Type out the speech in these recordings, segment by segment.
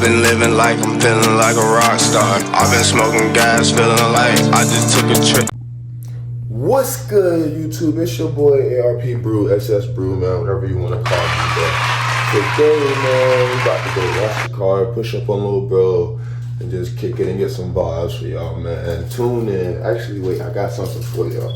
been living like I'm feeling like a rock star. I've been smoking gas, feeling like I just took a trip. What's good, YouTube? It's your boy ARP Brew, SS Brew, man, whatever you want to call me. But today, man, we about to go wash the car, push up on little bro, and just kick it and get some vibes for y'all, man. And tune in. Actually, wait, I got something for y'all.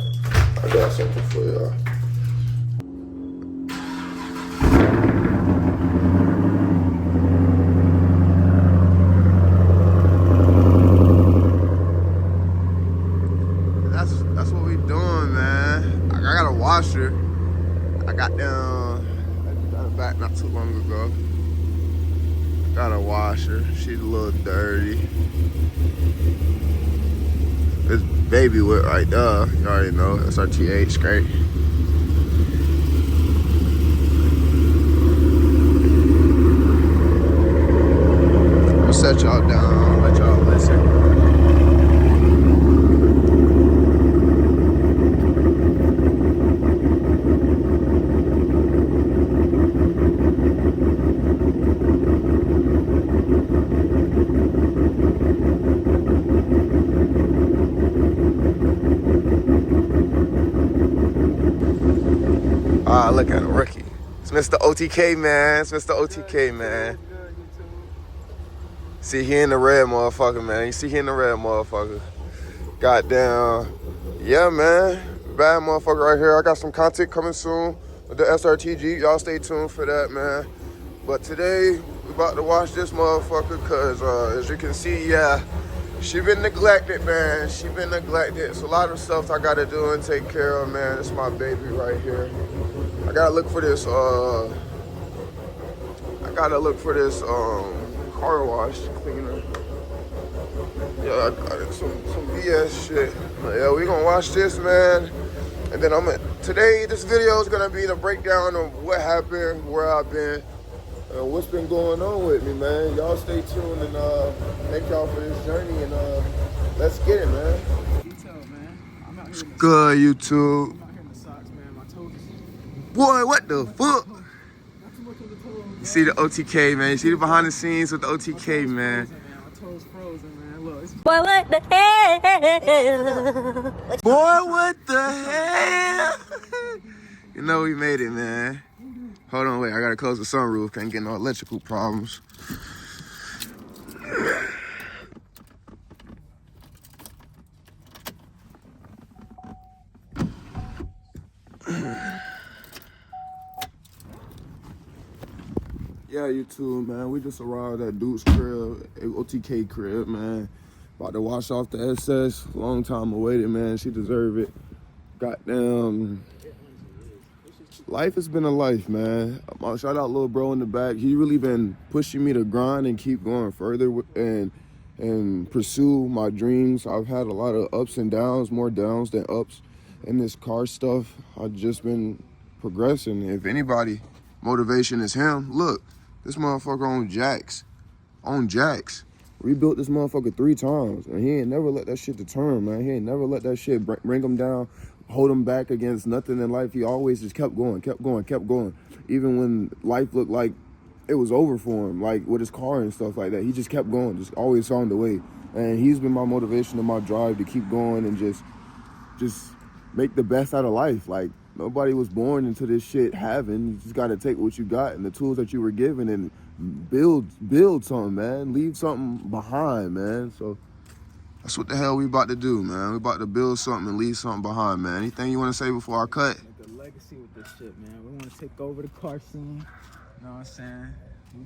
That's what we doing, man. I got a washer. I got down back not too long ago. Got a washer. She's a little dirty. This baby whip right there. You already know. That's our TH straight. I'm gonna set y'all down, let y'all listen. Ah, look at him, rookie. It's Mr. OTK, man. It's Mr. OTK, man. See, he in the red, motherfucker, man. You see, he in the red, motherfucker. Goddamn. Yeah, man. Bad motherfucker right here. I got some content coming soon with the SRTG. Y'all stay tuned for that, man. But today, we about to watch this motherfucker because, as you can see, yeah, she been neglected, man. She been neglected. It's a lot of stuff I got to do and take care of, man. It's my baby right here. I gotta look for this, car wash cleaner. Yeah, I got some BS shit. But yeah, we gonna watch this, man. And then today, this video is gonna be the breakdown of what happened, where I've been, what's been going on with me, man. Y'all stay tuned and thank y'all for this journey and let's get it, man. What's good, YouTube? Boy, what the fuck? You see the OTK, man. You see the behind the scenes with the OTK, man. Boy, what the hell? Boy, what the hell? You know we made it, man. Hold on, wait. I gotta close the sunroof. Can't get no electrical problems. Yeah, YouTube, man. We just arrived at Duke's crib, OTK crib, man. About to wash off the SS. Long time awaited, man. She deserve it. Goddamn. Life has been a life, man. Shout out little bro in the back. He really been pushing me to grind and keep going further and pursue my dreams. I've had a lot of ups and downs, more downs than ups in this car stuff. I've just been progressing. If anybody, motivation is him. Look. This motherfucker on jacks. Rebuilt this motherfucker 3 times. And he ain't never let that shit deter him, man. He ain't never let that shit bring him down, hold him back against nothing in life. He always just kept going. Even when life looked like it was over for him, like with his car and stuff like that. He just kept going, just always found a way. And he's been my motivation and my drive to keep going and just make the best out of life. Like, nobody was born into this shit having. You just got to take what you got and the tools that you were given and build something, man. Leave something behind, man. So that's what the hell we about to do, man. We about to build something and leave something behind, man. Anything you want to say before I cut? Make a legacy with this shit, man. We want to take over the car soon. You know what I'm saying?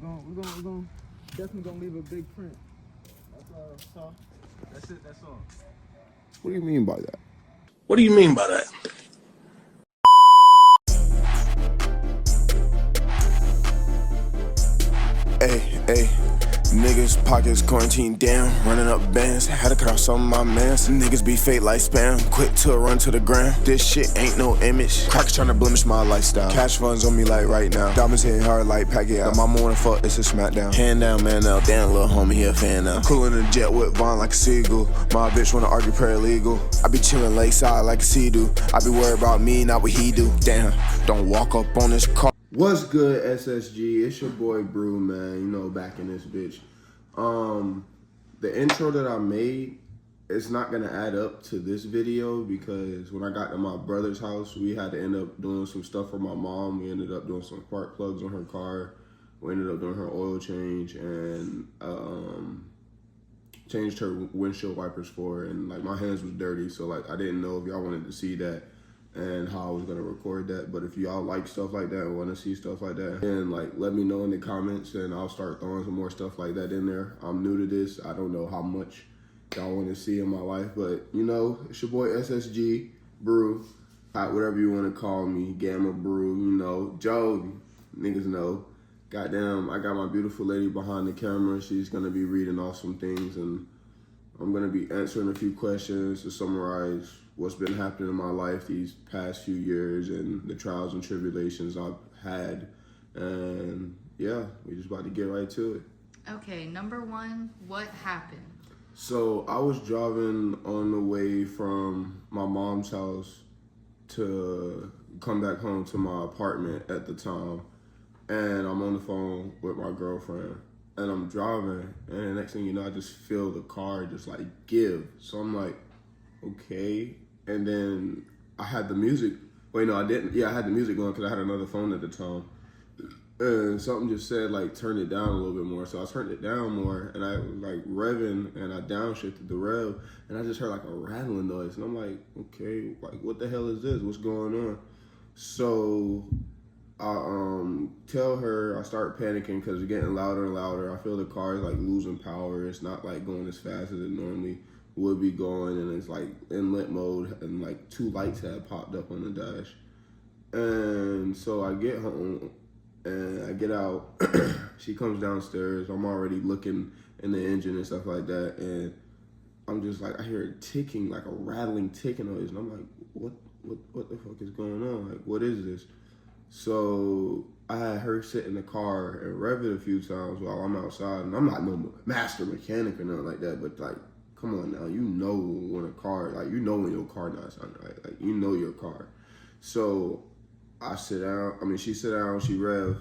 We're gonna definitely gonna leave a big print. That's all. That's it. That's all. What do you mean by that? What do you mean by that? Hey, niggas pockets quarantined down, running up bands. Had to cut off some of my mans. Niggas be fake like spam, quick to run to the ground. This shit ain't no image. Crackers trying to blemish my lifestyle. Cash funds on me like right now. Diamonds hitting hard like pack it out. My mama wanna fuck, it's a smackdown. Hand down, man up, damn little homie, he a fan now. Coolin' the jet with Vaughn like a seagull. My bitch wanna argue paralegal. I be chillin' lakeside like a sea-doo. I be worried about me, not what he do. Damn, don't walk up on this car. What's good, SSG? It's your boy Brew, man. You know, back in this bitch. The intro that I made, it's not gonna add up to this video because when I got to my brother's house, we had to end up doing some stuff for my mom. We ended up doing some spark plugs on her car. We ended up doing her oil change and changed her windshield wipers for her. And like my hands was dirty, so like I didn't know if y'all wanted to see that and how I was gonna record that. But if y'all like stuff like that and want to see stuff like that, then like let me know in the comments and I'll start throwing some more stuff like that in there. I'm new to this. I don't know how much y'all want to see in my life, but you know, it's your boy SSG Brew, whatever you want to call me, Gamma Brew, you know, Joe, niggas know. Goddamn, I got my beautiful lady behind the camera. She's gonna be reading off some things and I'm gonna be answering a few questions to summarize what's been happening in my life these past few years and the trials and tribulations I've had. And yeah, we just about to get right to it. Okay, number one, what happened? So I was driving on the way from my mom's house to come back home to my apartment at the time. And I'm on the phone with my girlfriend and I'm driving and the next thing you know, I just feel the car just like give. So I'm like, okay. And then I had the music. Wait, no, I didn't. Yeah, I had the music going because I had another phone at the time. And something just said like turn it down a little bit more. So I turned it down more and I was like revving and I downshifted the rev and I just heard like a rattling noise. And I'm like, okay, like what the hell is this? What's going on? So I tell her, I start panicking because it's getting louder and louder. I feel the car is like losing power. It's not like going as fast as it normally would be going, and it's like in lit mode, and like 2 lights had popped up on the dash. And so I get home and I get out. She comes downstairs. I'm already looking in the engine and stuff like that, and I'm just like, I hear it ticking, like a rattling ticking noise, and I'm like, what the fuck is going on? Like, what is this? So I had her sit in the car and rev it a few times while I'm outside, and I'm not no master mechanic or nothing like that, but like, come on now, you know when a car, like you know when your car not sounding right, like you know your car. So I sit down, she sit down, she rev,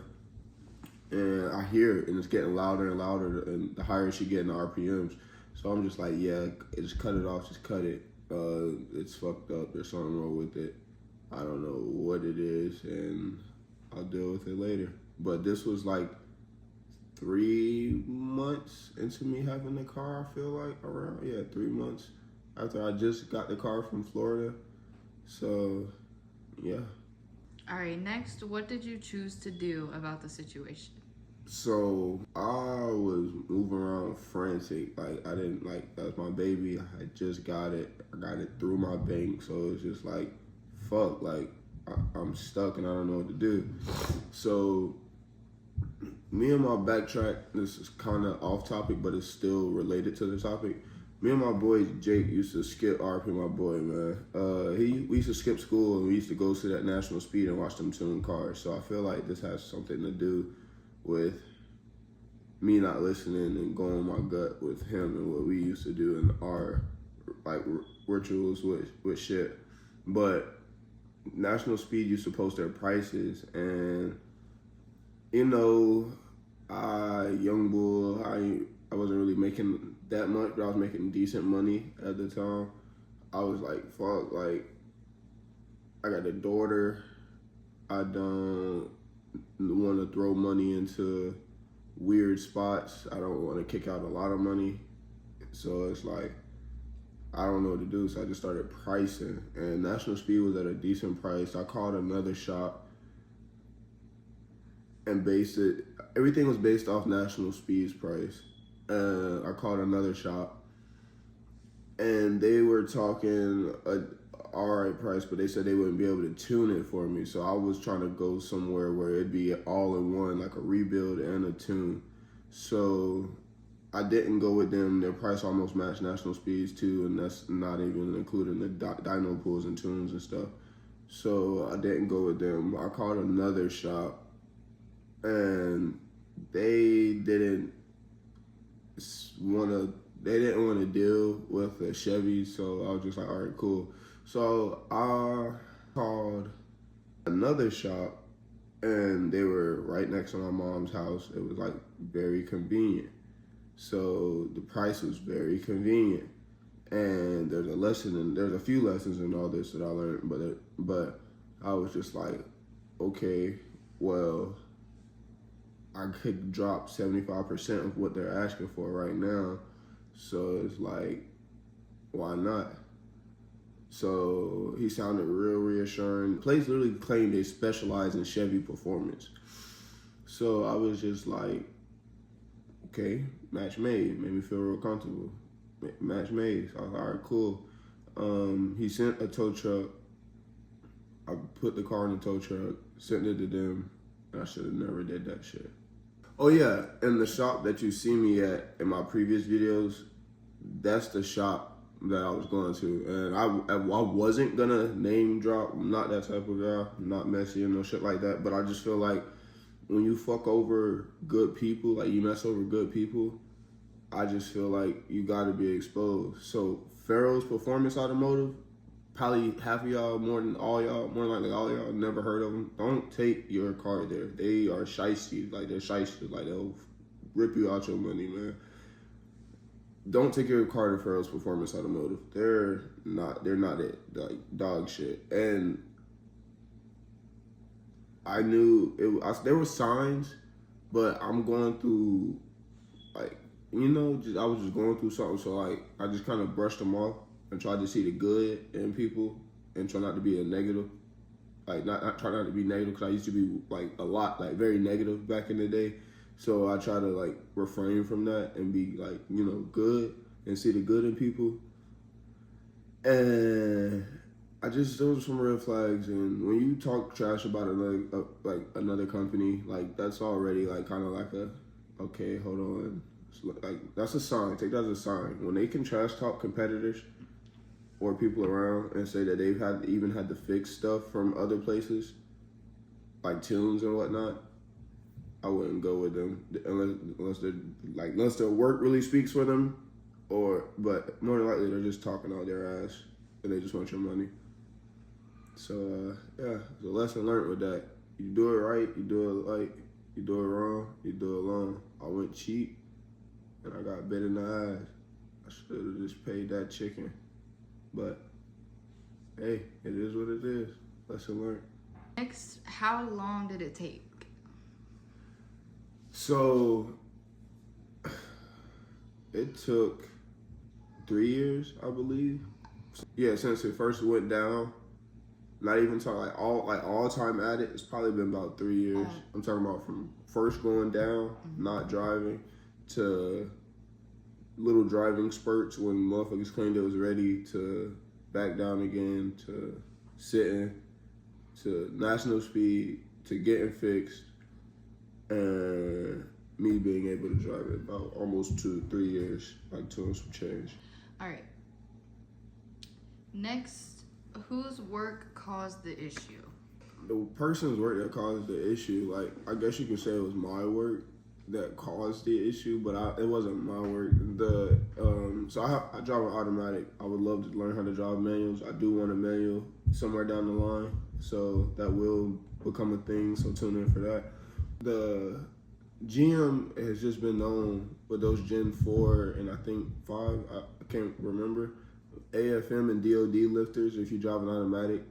and I hear it, and it's getting louder and louder, and the higher she getting the RPMs. So I'm just like, yeah, just cut it off, just cut it. It's fucked up, there's something wrong with it. I don't know what it is, and I'll deal with it later. But this was like 3 months into me having the car, I feel like, around, 3 months after I just got the car from Florida. So, yeah. All right, next, what did you choose to do about the situation? So, I was moving around frantic. Like, I didn't, like, that was my baby. I had just got it. I got it through my bank, so it's just like, fuck, like I'm stuck and I don't know what to do. So me and my backtrack, this is kind of off topic, but it's still related to the topic. Me and my boy Jake used to skip RP, my boy, man. We used to skip school and we used to go to that National Speed and watch them tune cars. So I feel like this has something to do with me not listening and going my gut with him and what we used to do in our like rituals with shit. But National Speed used to post their prices, and you know, young bull, I wasn't really making that much, but I was making decent money at the time. I was like, fuck, like I got a daughter. I don't want to throw money into weird spots. I don't want to kick out a lot of money, so it's like, I don't know what to do, so I just started pricing. And National Speed was at a decent price. I called another shop and everything was based off National Speed's price. I called another shop and they were talking an alright price, but they said they wouldn't be able to tune it for me. So I was trying to go somewhere where it'd be all in one, like a rebuild and a tune. So I didn't go with them. Their price almost matched National Speed's too, and that's not even including the dyno pools and tunes and stuff. So I didn't go with them. I called another shop, and they didn't want to deal with a Chevy. So I was just like, all right, cool. So I called another shop, and they were right next to my mom's house. It was like very convenient. So the price was very convenient. And there's a few lessons in all this that I learned, but I was just like, okay, well, I could drop 75% of what they're asking for right now. So it's like, why not? So he sounded real reassuring. The place literally claimed they specialize in Chevy performance. So I was just like, okay, match made. Made me feel real comfortable. Match made. So I was like, all right, cool. He sent a tow truck. I put the car in the tow truck, sent it to them, and I should have never did that shit. Oh yeah, and the shop that you see me at in my previous videos, that's the shop that I was going to. And I wasn't gonna name drop. I'm not that type of guy. I'm not messy and no shit like that. But I just feel like when you fuck over good people, like you mess over good people, I just feel like you gotta be exposed. So Pharaoh's Performance Automotive, probably half of y'all, more than likely all y'all never heard of them. Don't take your car there. They are shiesty. Like, they're shiesty. Like, they'll rip you out your money, man. Don't take your car to Pharaoh's Performance Automotive. They're not it. Like, dog shit. And I knew there were signs, but I'm going through, like, you know, I was just going through something. So, like, I just kind of brushed them off and tried to see the good in people and try not to be a negative. Like, not try not to be negative, because I used to be, like, a lot, like, very negative back in the day. So I try to, like, refrain from that and be, like, you know, good and see the good in people. And those are some red flags. And when you talk trash about another company, like, that's already, like, kind of like okay, hold on. Like, that's a sign. Take that as a sign. When they can trash talk competitors or people around and say that they've even had to fix stuff from other places, like tunes and whatnot, I wouldn't go with them unless their work really speaks for them, but more than likely they're just talking out their ass and they just want your money. So yeah, the lesson learned with that. You do it right, you do it right. You do it wrong, you do it long. I went cheap and I got bit in the ass. I should have just paid that chicken. But hey, it is what it is. Lesson learned. Next, how long did it take? So it took 3 years, I believe. Yeah, since it first went down. Not even talking all time at it. It's probably been about 3 years. I'm talking about from first going down, not driving, to little driving spurts when motherfuckers claimed it was ready, to back down again, to sitting, to national speed, to getting fixed, and me being able to drive it about almost 2-3 years, like 2 and some change. All right. Next, whose work caused the issue? The person's work that caused the issue, like, I guess you could say it was my work that caused the issue, but it wasn't my work. So I drive an automatic. I would love to learn how to drive manuals. I do want a manual somewhere down the line, so that will become a thing, so tune in for that. The GM has just been known with those Gen 4 and I think 5, I can't remember, AFM and DOD lifters if you drive an automatic.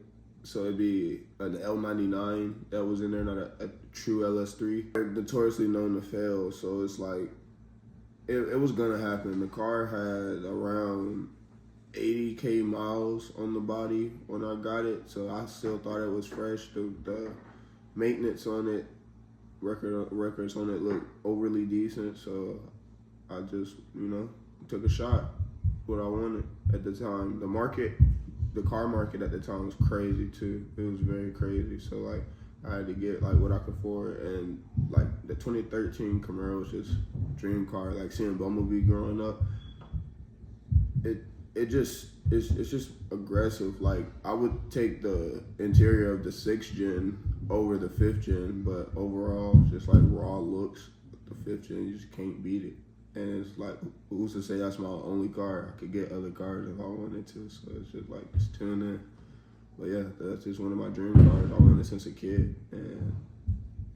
So it'd be an L99 that was in there, not a true LS3. They're notoriously known to fail, so it's like, it was gonna happen. The car had around 80K miles on the body when I got it, so I still thought it was fresh. The maintenance on it, records on it looked overly decent, so I just, took a shot. What I wanted at the time. The car market at the time was crazy too. It was very crazy. So like, I had to get like what I could afford, and like the 2013 Camaro was just dream car. Like seeing Bumblebee growing up, it's just aggressive. Like I would take the interior of the 6th gen over the 5th gen, but overall, just like raw looks, the 5th gen, you just can't beat it. And it's like, who's to say that's my only car? I could get other cars if I wanted to. So it's just like, just tune in. But yeah, that's just one of my dream cars. I wanted since a kid, and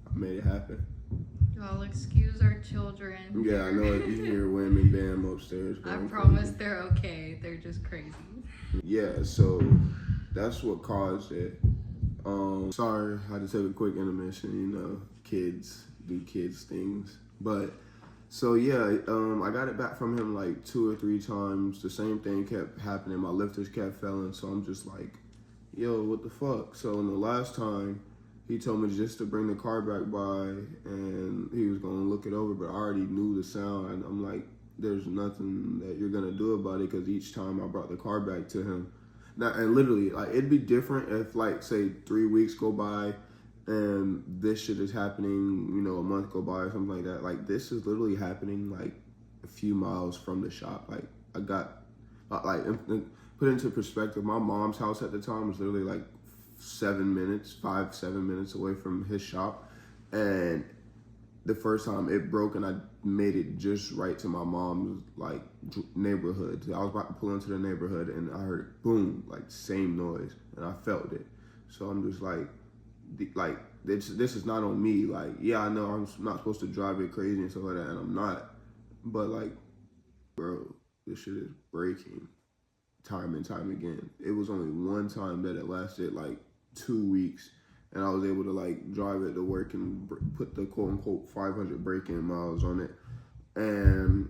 I made it happen. Y'all excuse our children. Yeah, I know you hear Wham and Bam upstairs. I going promise crazy. they're okay. They're just crazy. Yeah, so that's what caused it. Sorry, I had to take a quick intermission. You know, kids do kids things. But so yeah, I got it back from him like 2 or 3 times. The same thing kept happening. My lifters kept failing. So I'm just like, yo, what the fuck? So in the last time, he told me just to bring the car back by and he was gonna look it over. But I already knew the sound. And I'm like, there's nothing that you're gonna do about it, because each time I brought the car back to him. Now, and literally, like, it'd be different if, like, say 3 weeks go by and this shit is happening, you know, a month go by or something like that. Like, this is literally happening like a few miles from the shop. Like, I got, like, put into perspective, my mom's house at the time was literally like 7 minutes, 5-7 minutes away from his shop. And the first time it broke and I made it just right to my mom's like neighborhood. I was about to pull into the neighborhood and I heard boom, like same noise, and I felt it. So I'm just like this is not on me. Like, yeah, I know I'm not supposed to drive it crazy and stuff like that, and I'm not. But like, bro, this shit is breaking time and time again. It was only one time that it lasted like 2 weeks. And I was able to like drive it to work and put the quote unquote 500 braking miles on it. And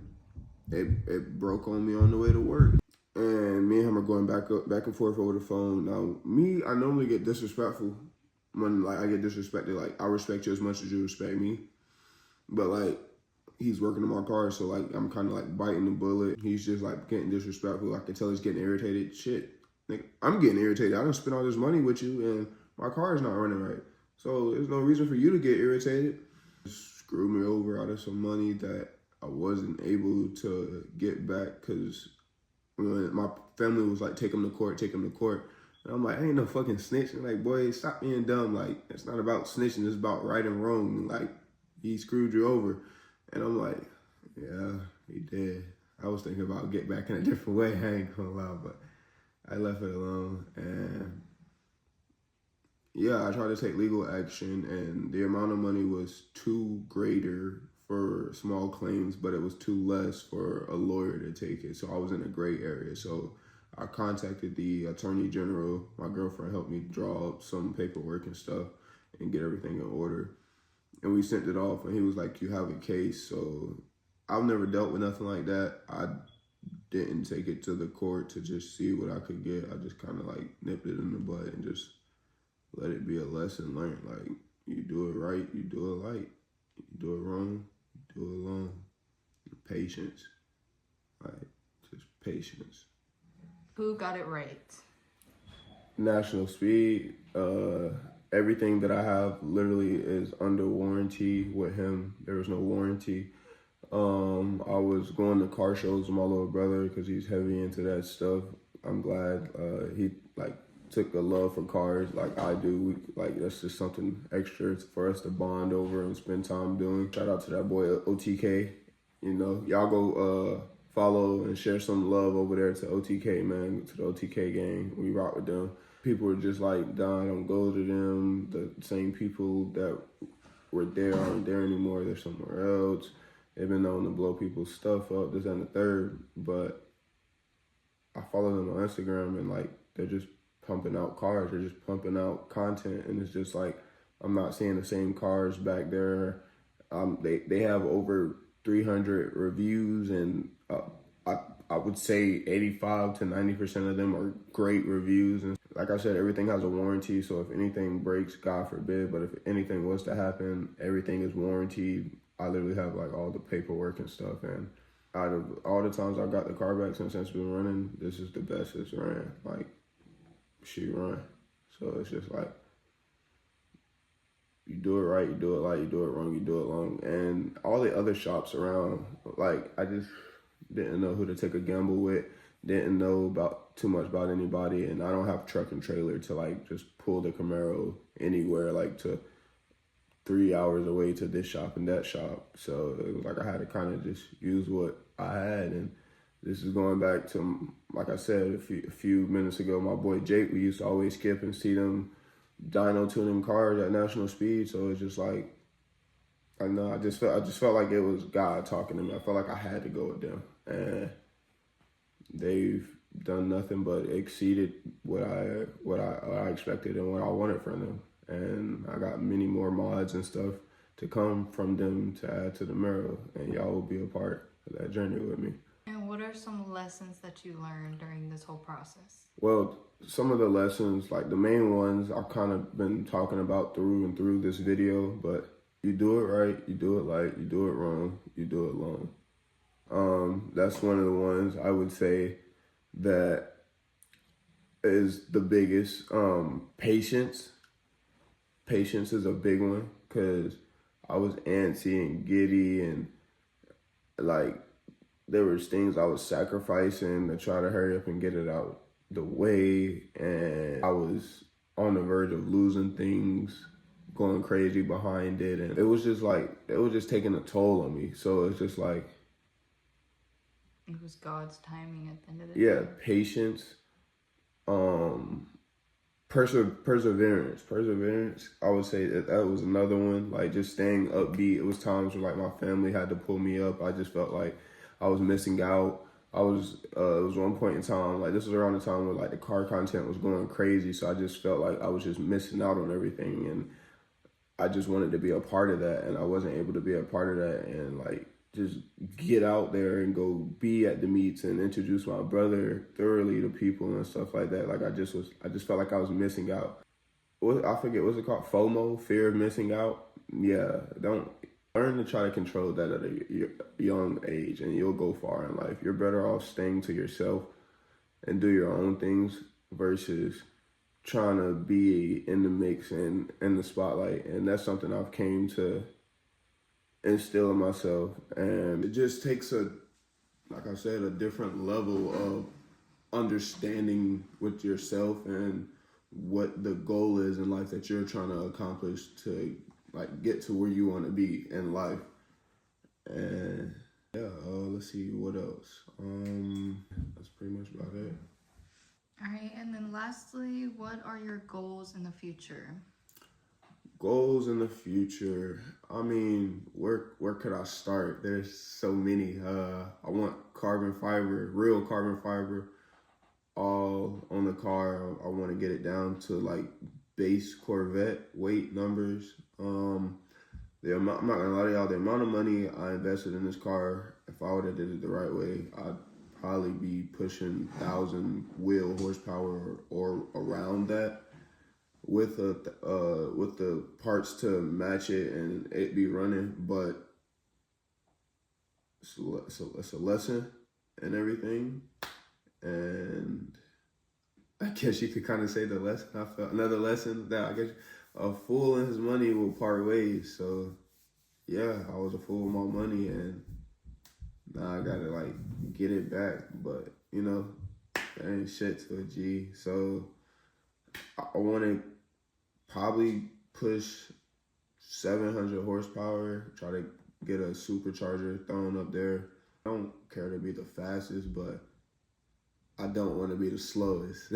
it broke on me on the way to work. And me and him are going back and forth over the phone. Now, I normally get disrespectful when like I get disrespected. Like, I respect you as much as you respect me. But like, he's working on my car, so like I'm kind of like biting the bullet. He's just like getting disrespectful. I can tell he's getting irritated. Shit, like, I'm getting irritated. I done spent all this money with you and my car is not running right. So there's no reason for you to get irritated. Screw me over out of some money that I wasn't able to get back, because when my family was like, take him to court. And I'm like, I ain't no fucking snitch. And like, boy, stop being dumb. Like, it's not about snitching. It's about right and wrong. Like, he screwed you over. And I'm like, yeah, he did. I was thinking about getting back in a different way. I ain't gonna lie, but I left it alone. And yeah, I tried to take legal action, and the amount of money was too greater for small claims, but it was too less for a lawyer to take it. So I was in a gray area. So I contacted the attorney general. My girlfriend helped me draw up some paperwork and stuff and get everything in order. And we sent it off, and he was like, you have a case. So I've never dealt with nothing like that. I didn't take it to the court to just see what I could get. I just kind of like nipped it in the bud and just let it be a lesson learned. Like, you do it right, you do it light. You do it wrong, you do it alone. Patience. Like, just patience. Who got it right? National Speed. Everything that I have literally is under warranty with him. There was no warranty. I was going to car shows with my little brother because he's heavy into that stuff. I'm glad he like took a love for cars like I do. That's just something extra for us to bond over and spend time doing. Shout out to that boy OTK. You know, y'all go follow and share some love over there to OTK, man, to the OTK gang. We rock with them. People are just like, Don, don't go to them. The same people that were there aren't there anymore. They're somewhere else. They've been known to blow people's stuff up, this and the third. But I follow them on Instagram, and like, they're just pumping out cars. They're just pumping out content, and it's just like, I'm not seeing the same cars back there. They have over 300 reviews, and I would say 85 to 90% of them are great reviews. And like I said, everything has a warranty, so if anything breaks, God forbid, but if anything was to happen, everything is warranted. I literally have like all the paperwork and stuff, and out of all the times I got the car back since it's been running, this is the best it's ran. Like, she run. So it's just like, you do it right, you do it light, you do it wrong, you do it long. And all the other shops around, like, I just didn't know who to take a gamble with, didn't know too much about anybody, and I don't have truck and trailer to like just pull the Camaro anywhere, like to 3 hours away to this shop and that shop. So it was like I had to kind of just use what I had. And this is going back to, like I said a few minutes ago, my boy Jake, we used to always skip and see them dyno tuning cars at National Speed. So it's just like, I know. I just felt like it was God talking to me. I felt like I had to go with them, and they've done nothing but exceeded what I expected and what I wanted from them. And I got many more mods and stuff to come from them to add to the mural, and y'all will be a part of that journey with me. And what are some lessons that you learned during this whole process? Well, some of the lessons, like the main ones, I've kind of been talking about through and through this video, but you do it right, you do it right, you do it wrong, you do it long. That's one of the ones I would say that is the biggest. Patience. Patience is a big one, because I was antsy and giddy, and like there was things I was sacrificing to try to hurry up and get it out the way, and I was on the verge of losing things, going crazy behind it, and it was just taking a toll on me. So it's just like, It was God's timing at the end of the day. patience, perseverance. I would say that was another one. Like just staying upbeat. It was times where like my family had to pull me up. I just felt like I was missing out. It was one point in time, like this was around the time where like the car content was going crazy. So I just felt like I was just missing out on everything, and I just wanted to be a part of that, and I wasn't able to be a part of that, and like just get out there and go be at the meets and introduce my brother thoroughly to people and stuff like that. Like I just felt like I was missing out. I forget, what's it called? FOMO, fear of missing out. Yeah, don't learn to try to control that at a young age, and you'll go far in life. You're better off staying to yourself and do your own things versus trying to be in the mix and in the spotlight. And that's something I've came to instill in myself. And it just takes like I said, a different level of understanding with yourself and what the goal is in life that you're trying to accomplish to like get to where you want to be in life. And yeah, let's see what else. That's pretty much about it. All right, and then lastly, what are your goals in the future? Goals in the future. I mean, where could I start? There's so many. I want carbon fiber, real carbon fiber, all on the car. I want to get it down to like base Corvette weight numbers. I'm not gonna lie to y'all, the amount of money I invested in this car, if I would have did it the right way, I'd probably be pushing 1,000 wheel horsepower or around that, with the parts to match it and it be running. But it's a lesson and everything, and I guess you could kind of say the lesson. I felt another lesson that I guess a fool and his money will part ways. So yeah, I was a fool with my money, and now I gotta like get it back. But you know, that ain't shit to a G. So I want to probably push 700 horsepower, try to get a supercharger thrown up there. I don't care to be the fastest, but I don't want to be the slowest.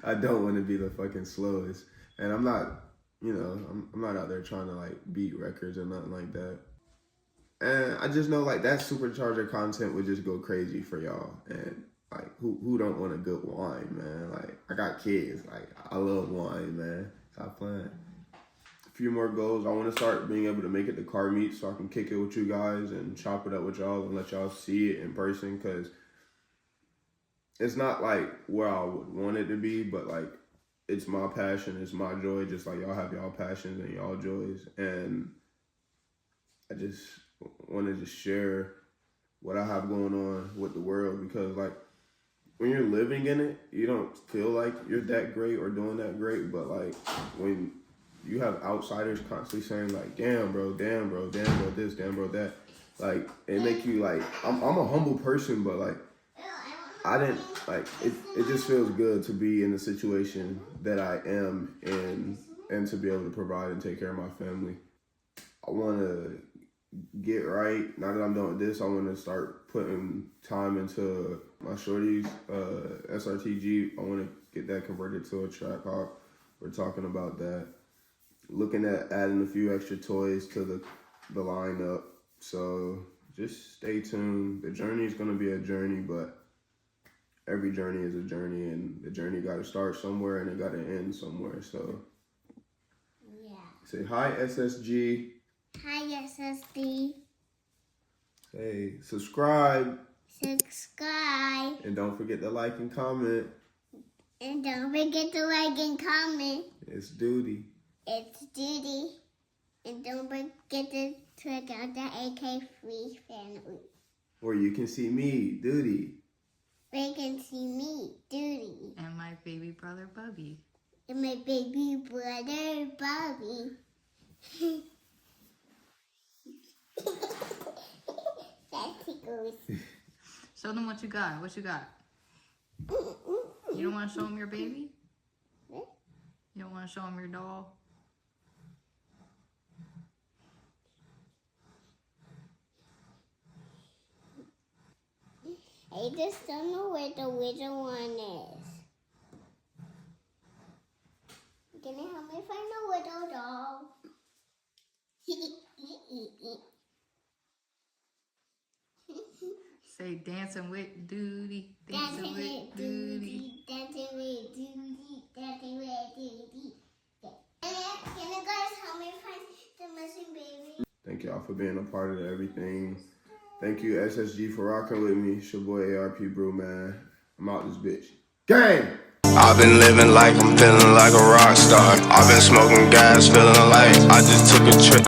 I don't want to be the fucking slowest. And I'm not, I'm not out there trying to like beat records or nothing like that. And I just know like that supercharger content would just go crazy for y'all. And like who don't want a good wine, man? Like I got kids, like I love wine, man. Stop playing. A few more goals. I want to start being able to make it to car meets so I can kick it with you guys and chop it up with y'all and let y'all see it in person, because it's not like where I would want it to be, but like it's my passion, it's my joy, just like y'all have y'all passions and y'all joys. And I just want to just share what I have going on with the world, because like when you're living in it, you don't feel like you're that great or doing that great. But like when you have outsiders constantly saying like, damn bro, damn bro, damn bro this, damn bro that, like it make you like, I'm a humble person, but like I didn't like it. It just feels good to be in the situation that I am in, and to be able to provide and take care of my family. I want to get right. Now that I'm done with this, I want to start putting time into my shorties, SRT-Jeep. I want to get that converted to a Trackhawk. We're talking about that. Looking at adding a few extra toys to the lineup. So just stay tuned. The journey is gonna be a journey, but every journey is a journey, and the journey got to start somewhere and it got to end somewhere. So Yeah. say hi, SSG. Hi, SSD. Say subscribe, Subscribe. and don't forget to like and comment. And don't forget to like and comment. It's duty. It's Judy. And don't forget to check out the AK3 family. Where you can see me, duty. Where you can see me, Judy. And my baby brother Bubby. And my baby brother, Bobby. That tickles. Show them what you got. What you got? You don't want to show them your baby? You don't want to show them your doll? I just don't know where the little one is. Can you help me find the little doll? Say dancing with duty. Dancing with Duty, dancing with Duty, dancing with Duty. Can you guys help me find the missing baby? Thank y'all for being a part of everything. Thank you, SSG, for rocking with me. It's your boy ARP Brew, man. I'm out this bitch. Gang! I've been living like I'm feeling like a rock star. I've been smoking gas, feeling like I just took a trip.